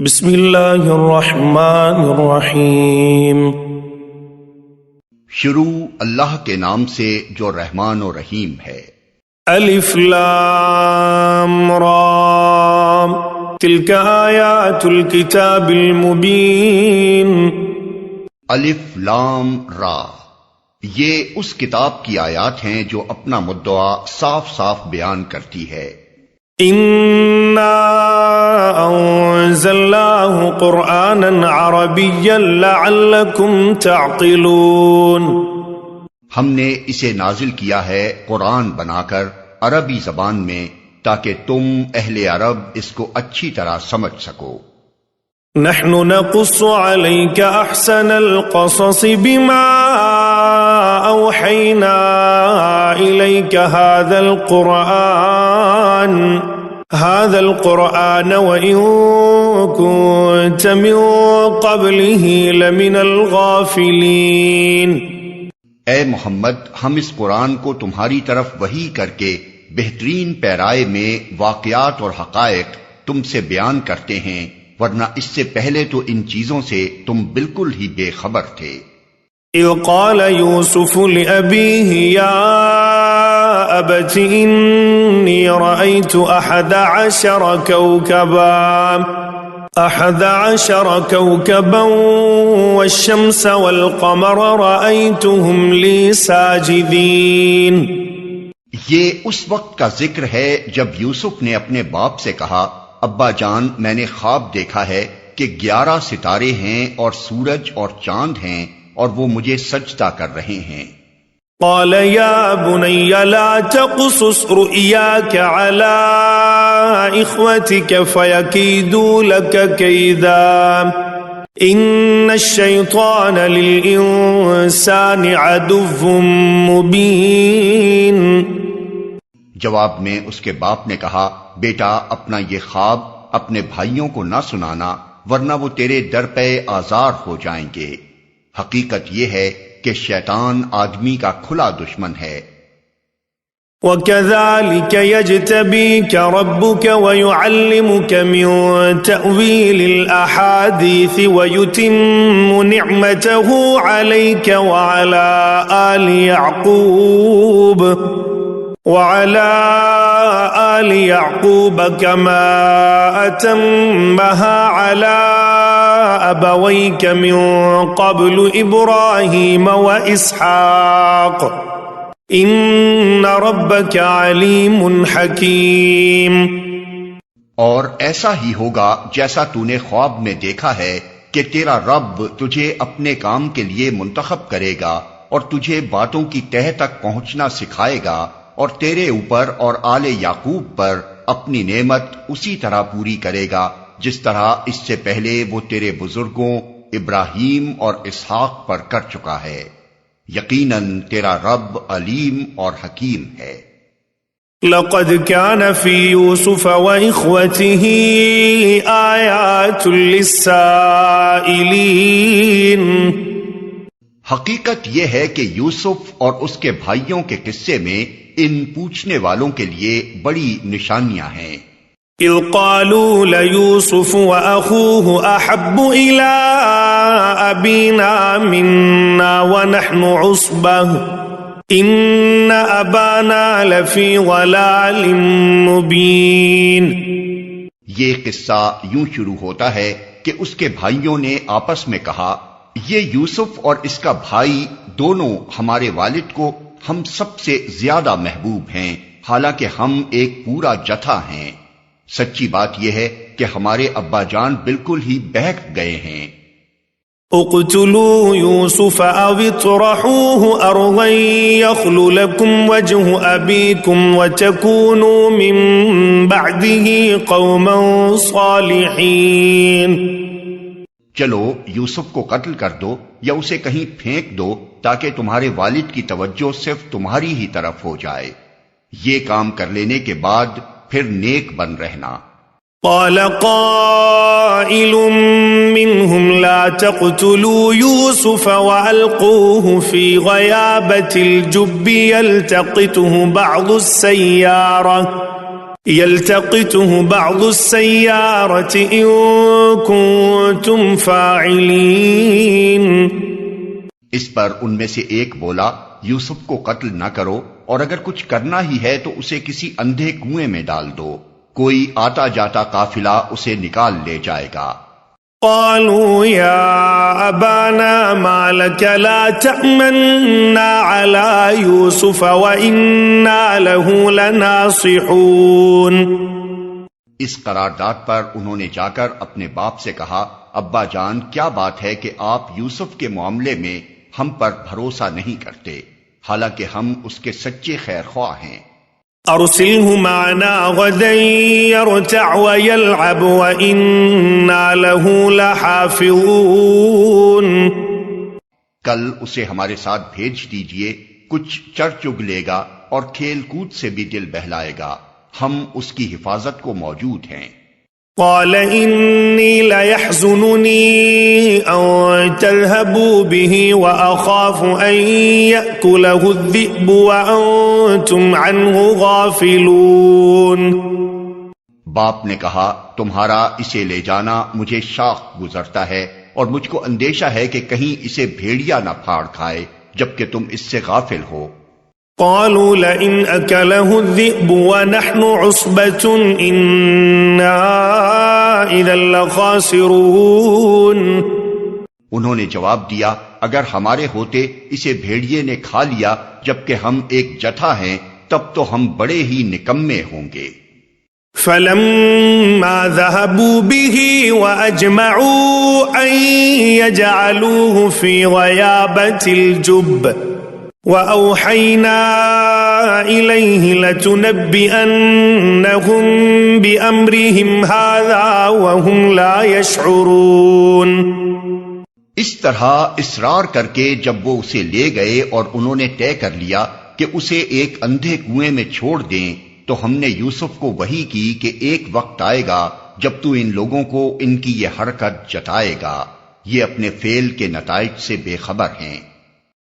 بسم اللہ الرحمن الرحیم۔ شروع اللہ کے نام سے جو رحمان و رحیم ہے۔ الف لام را تلک آیات الکتاب المبین۔ الف لام را، یہ اس کتاب کی آیات ہیں جو اپنا مدعا صاف صاف بیان کرتی ہے۔ انا انزلناه قرآنا عربیا لعلکم تعقلون۔ ہم نے اسے نازل کیا ہے قرآن بنا کر عربی زبان میں تاکہ تم اہل عرب اس کو اچھی طرح سمجھ سکو۔ نحن نقص عليك احسن القصص بما اوحينا اليك هذا القرآن وإن كنت من قبله لمن الغافلين۔ اے محمد، ہم اس قرآن کو تمہاری طرف وحی کر کے بہترین پیرائے میں واقعات اور حقائق تم سے بیان کرتے ہیں، ورنہ اس سے پہلے تو ان چیزوں سے تم بالکل ہی بے خبر تھے۔ اذ قال يوسف لأبيه يا أبت إني رأيت 11 كوكبا والشمس والقمر رأيتهم لي ساجدين۔ یہ اس وقت کا ذکر ہے جب یوسف نے اپنے باپ سے کہا، ابا جان، میں نے خواب دیکھا ہے کہ 11 ستارے ہیں اور سورج اور چاند ہیں اور وہ مجھے سجدہ کر رہے ہیں۔ قال يا بني لا تقصص رؤياك على إخوتك فيكيدوا لك كيدا إن الشيطان للإنسان عدو مبين۔ جواب میں اس کے باپ نے کہا، بیٹا، اپنا یہ خواب اپنے بھائیوں کو نہ سنانا ورنہ وہ تیرے در پہ آزار ہو جائیں گے۔ حقیقت یہ ہے کہ شیطان آدمی کا کھلا دشمن ہے۔ وَكَذَلِكَ يَجْتَبِيكَ رَبُّكَ وَيُعَلِّمُكَ مِن تَأْوِيلِ الْأَحَادِيثِ وَيُتِمُّ نِعْمَتَهُ عَلَيْكَ وَعَلَى آلِ يَعْقُوبَ كَمَا أَتَمَّهَا عَلَى أَبَوَيْكَ مِن قَبْلُ إِبْرَاهِيمَ وَإِسْحَاقَ إِنَّ رَبَّكَ عَلِيمٌ حَكِيمٌ۔ اور ایسا ہی ہوگا جیسا تو نے خواب میں دیکھا ہے کہ تیرا رب تجھے اپنے کام کے لیے منتخب کرے گا اور تجھے باتوں کی تہہ تک پہنچنا سکھائے گا، اور تیرے اوپر اور آل یعقوب پر اپنی نعمت اسی طرح پوری کرے گا جس طرح اس سے پہلے وہ تیرے بزرگوں ابراہیم اور اسحاق پر کر چکا ہے۔ یقیناً تیرا رب علیم اور حکیم ہے۔ لقد كان في يوسف وإخوته آيات للسائلين۔ حقیقت یہ ہے کہ یوسف اور اس کے بھائیوں کے قصے میں ان پوچھنے والوں کے لیے بڑی نشانیاں ہیں۔ اذ قالوا ليوسف وأخوه أحب إلى أبينا منا ونحن عصبة إن أبانا لفي ضلال مبين۔ یہ قصہ یوں شروع ہوتا ہے کہ اس کے بھائیوں نے آپس میں کہا، یہ یوسف اور اس کا بھائی دونوں ہمارے والد کو ہم سب سے زیادہ محبوب ہیں، حالانکہ ہم ایک پورا جتھا ہیں۔ سچی بات یہ ہے کہ ہمارے ابا جان بالکل ہی بہک گئے ہیں۔ اقتلوا يوسف او اطرحوه ارضا يخل لكم وجه ابيكم وتكونوا من بعده قوما صالحين۔ چلو یوسف کو قتل کر دو یا اسے کہیں پھینک دو تاکہ تمہارے والد کی توجہ صرف تمہاری ہی طرف ہو جائے، یہ کام کر لینے کے بعد پھر نیک بن رہنا۔ قال قائل منهم لا تقتلوا يوسف وألقوه في غيابة الجب يلتقطه بعض السيارة يلتقطه بعض السيارة إن كنتم فاعلين. اس پر ان میں سے ایک بولا، یوسف کو قتل نہ کرو، اور اگر کچھ کرنا ہی ہے تو اسے کسی اندھے کنویں میں ڈال دو، کوئی آتا جاتا قافلہ اسے نکال لے جائے گا۔ قالوا يا أبانا ما لك لا تأمنا على يوسف وإنا له لناصحون. اس قرارداد پر انہوں نے جا کر اپنے باپ سے کہا، ابا جان کیا بات ہے کہ آپ یوسف کے معاملے میں ہم پر بھروسہ نہیں کرتے، حالانکہ ہم اس کے سچے خیر خواہ ہیں۔ أرسله معنا غدا يرتع ويلعب وإنا له لحافظون. کل اسے ہمارے ساتھ بھیج دیجئے، کچھ چر چگ لے گا اور کھیل کود سے بھی دل بہلائے گا، ہم اس کی حفاظت کو موجود ہیں۔ قال إني ليحزنني أن تذهبوا به وأخاف أن يأكله الذئب وأنتم عنه غافلون. باپ نے کہا، تمہارا اسے لے جانا مجھے شاق گزرتا ہے اور مجھ کو اندیشہ ہے کہ کہیں اسے بھیڑیا نہ پھاڑ کھائے جبکہ تم اس سے غافل ہو۔ قالوا لئن أكله الذئب ونحن عصبة إنا إذا لخاسرون. انہوں نے جواب دیا، اگر ہمارے ہوتے اسے بھیڑیے نے کھا لیا جبکہ ہم ایک جتھا ہیں تب تو ہم بڑے ہی نکمے ہوں گے۔ فلما ذهبوا به وأجمعوا أن يجعلوه في غيابة الجب وأوحينا إليه لتنبئنهم بأمرهم هذا وهم لا يشعرون. اس طرح اصرار کر کے جب وہ اسے لے گئے اور انہوں نے طے کر لیا کہ اسے ایک اندھے کنویں میں چھوڑ دیں، تو ہم نے یوسف کو وحی کی کہ ایک وقت آئے گا جب تو ان لوگوں کو ان کی یہ حرکت جتائے گا، یہ اپنے فعل کے نتائج سے بے خبر ہیں۔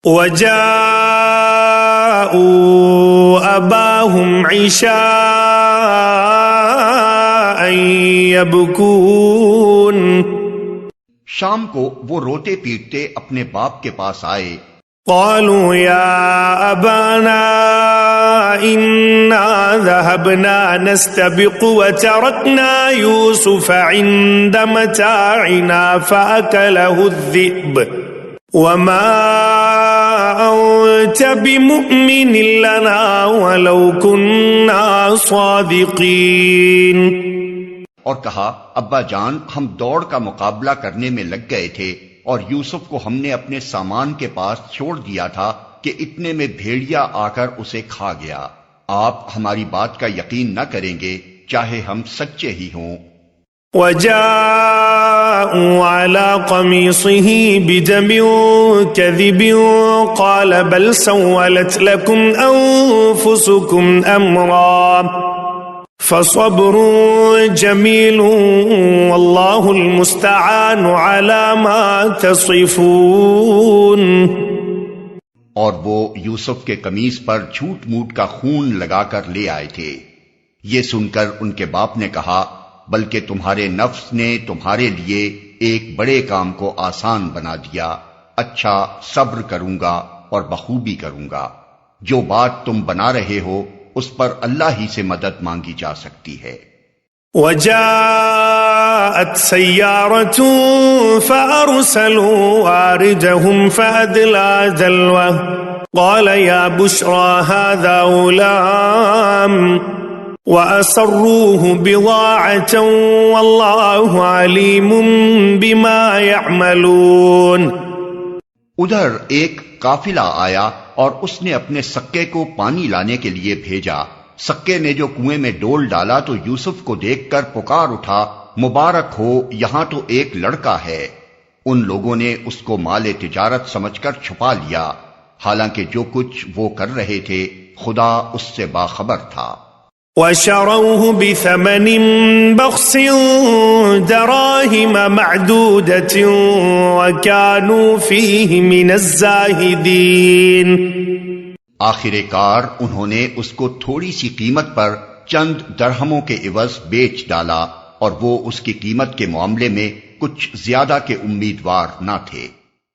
وَجَاءُوا أَبَاهُمْ عِشَاءً يَبْكُونَ. شام کو وہ روتے پیٹتے اپنے باپ کے پاس آئے۔ قالوا يا أبانا إنا ذهبنا نستبق وتركنا يوسف عند متاعنا فأكله الذئب وما أنت بمؤمن لنا ولو كنا صادقين. اور کہا، ابا جان ہم دوڑ کا مقابلہ کرنے میں لگ گئے تھے اور یوسف کو ہم نے اپنے سامان کے پاس چھوڑ دیا تھا کہ اتنے میں بھیڑیا آ کر اسے کھا گیا، آپ ہماری بات کا یقین نہ کریں گے چاہے ہم سچے ہی ہوں۔ وَجَاءُوا عَلَى قَمِيصِهِ بِدَمٍ كَذِبٍ قَالَ بَلْ سَوَّلَتْ لَكُمْ أَنفُسُكُمْ أَمْرًا فَصَبْرٌ جَمِيلٌ وَاللَّهُ الْمُسْتَعَانُ عَلَى مَا تَصِفُونَ. اور وہ یوسف کے قمیص پر جھوٹ موٹ کا خون لگا کر لے آئے تھے۔ یہ سن کر ان کے باپ نے کہا، بلکہ تمہارے نفس نے تمہارے لیے ایک بڑے کام کو آسان بنا دیا، اچھا صبر کروں گا اور بخوبی کروں گا، جو بات تم بنا رہے ہو اس پر اللہ ہی سے مدد مانگی جا سکتی ہے۔ وَجَاءَتْ سَيَّارَةٌ فَأَرْسَلُوا وَارِدَهُمْ فَأَدْلَىٰ دَلْوَهُ قَالَ يَا بُشْرَىٰ هَٰذَا غُلَامٌ وَأَسَرُّوهُ بِضَاعَةً وَاللَّهُ عَلِيمٌ بِمَا يَعْمَلُونَ. ادھر ایک قافلہ آیا اور اس نے اپنے سکے کو پانی لانے کے لیے بھیجا۔ سکے نے جو کنویں میں ڈول ڈالا تو یوسف کو دیکھ کر پکار اٹھا، مبارک ہو، یہاں تو ایک لڑکا ہے۔ ان لوگوں نے اس کو مال تجارت سمجھ کر چھپا لیا، حالانکہ جو کچھ وہ کر رہے تھے خدا اس سے باخبر تھا۔ وَشَرَوْهُ بِثَمَنٍ بَخْسٍ دَرَاهِمَ مَعْدُودَةٍ وَكَانُوا فِيهِ مِنَ الزَّاهِدِينَ. آخر کار انہوں نے اس کو تھوڑی سی قیمت پر چند درہموں کے عوض بیچ ڈالا، اور وہ اس کی قیمت کے معاملے میں کچھ زیادہ کے امیدوار نہ تھے۔